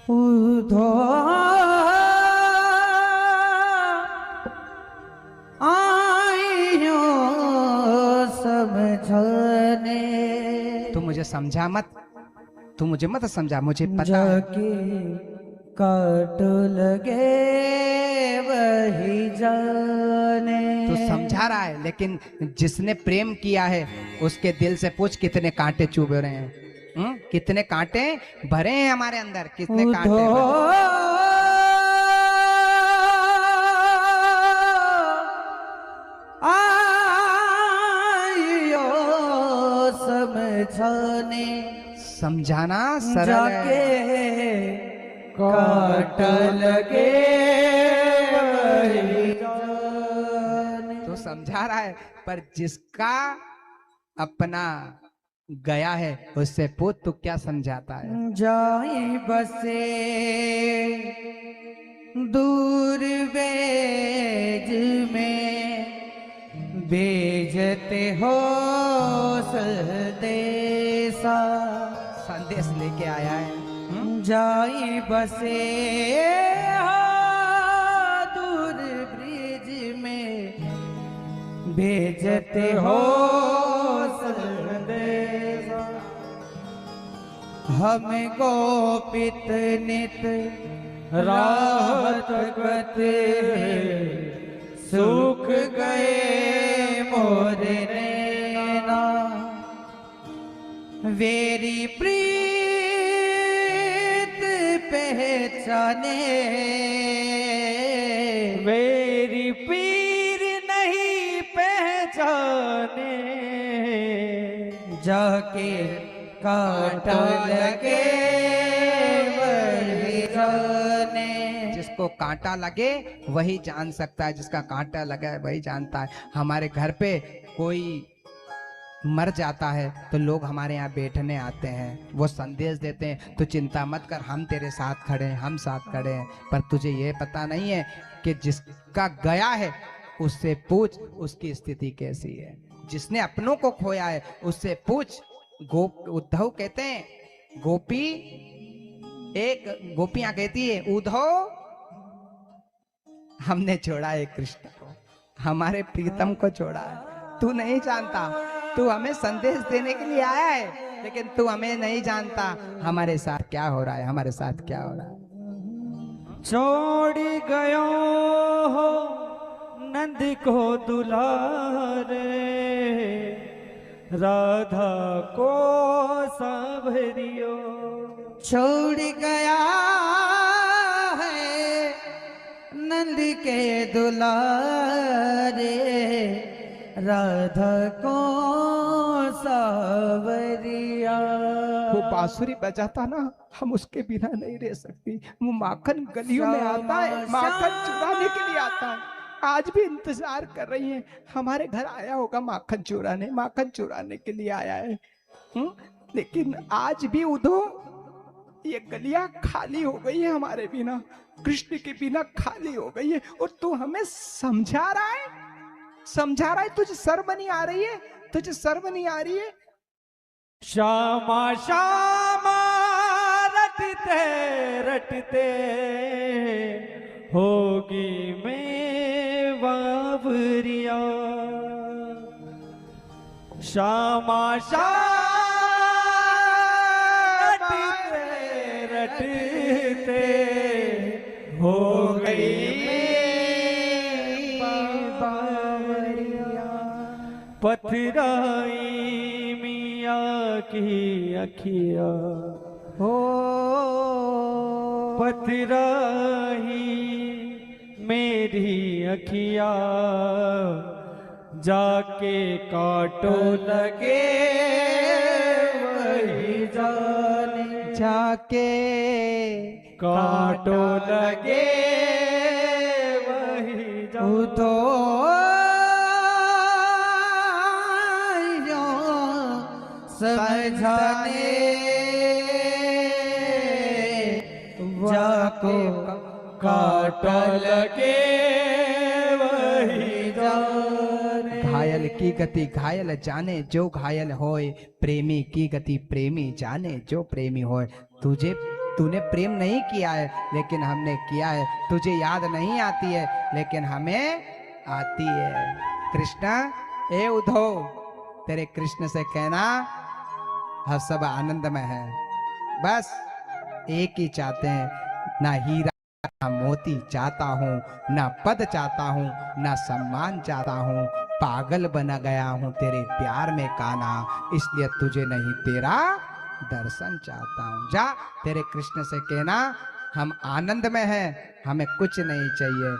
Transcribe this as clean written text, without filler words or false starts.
उधो आयो समझने। तू मुझे समझा मत, तू मुझे मत समझा, मुझे पता है। काट लगे वही जाने। तू समझा रहा है, लेकिन जिसने प्रेम किया है उसके दिल से पूछ कितने कांटे चुभ रहे हैं। कितने कांटे भरे हैं हमारे अंदर, कितने कांटे भरे। आयो समझाने। समझाना सरल है, काट लगे तो समझा रहा है, पर जिसका अपना गया है उससे पूछ तू क्या समझाता है। जाए बसे दूर बेज में बेजते हो संदेशा। संदेश लेके आया है। जाए बसे दूर ब्रिज में भेजते हो संदेशा। हम गोपित नित राहत गते सुख गए मोरे नैना। वेरी प्रीत पहचाने वेरी पीर नहीं पहचाने। जाके काट लगे वही जाने। जिसको कांटा लगे वही जान सकता है, जिसका कांटा लगा है वही जानता है। हमारे घर पे कोई मर जाता है तो लोग हमारे यहाँ बैठने आते हैं, वो संदेश देते हैं तो चिंता मत कर, हम तेरे साथ खड़े हैं, हम साथ खड़े हैं। पर तुझे ये पता नहीं है कि जिसका गया है उससे पूछ उसकी स्थिति कैसी है। जिसने अपनों को खोया है उससे पूछ। उद्धव कहते हैं, गोपी एक गोपियां कहती है, उद्धव हमने छोड़ा है कृष्ण को, हमारे प्रीतम को छोड़ा है। तू नहीं जानता, तू हमें संदेश देने के लिए आया है, लेकिन तू हमें नहीं जानता हमारे साथ क्या हो रहा है, हमारे साथ क्या हो रहा है। छोड़ गयो हो नंद को दुलारे, राधा को सांभरियो। छोड़ गया है नंद के दुलारे, राधा को सांवरिया। वो बांसुरी बजाता ना, हम उसके बिना नहीं रह सकती। वो माखन गलियों में आता है, माखन चुराने के लिए आता है। आज भी इंतजार कर रही है, हमारे घर आया होगा माखन चुराने के लिए आया है। लेकिन आज भी उधो ये गलियां खाली हो गई है हमारे बिना, कृष्ण के बिना खाली हो गई है। और तू हमें समझा रहा है, तुझे शर्म नहीं आ रही है, तुझे शर्म नहीं आ रही है। श्यामा श्यामा रटते रटते होगी मैं बाबरिया। श्यामा श्यामा रटते रटते हो गई बाबरिया। पथराई की अखिया हो, पथराही मेरी अखिया। जाके काटो लगे वही जाने। जाके काटो लगे वही जाने। समझाने जाको काट लगे वही जाने। घायल की गति घायल जाने जो घायल होए, प्रेमी की गति प्रेमी जाने जो प्रेमी होए। तूने प्रेम नहीं किया है लेकिन हमने किया है, तुझे याद नहीं आती है लेकिन हमें आती है। कृष्ण, ए उद्धव, तेरे कृष्ण से कहना हम सब आनंद में है, बस एक ही चाहते हैं, ना हीरा ना मोती चाहता हूँ, ना पद चाहता हूँ, ना सम्मान चाहता हूँ, पागल बना गया हूँ तेरे प्यार में कान्हा, इसलिए तुझे नहीं तेरा दर्शन चाहता हूँ। जा तेरे कृष्ण से कहना हम आनंद में हैं, हमें कुछ नहीं चाहिए,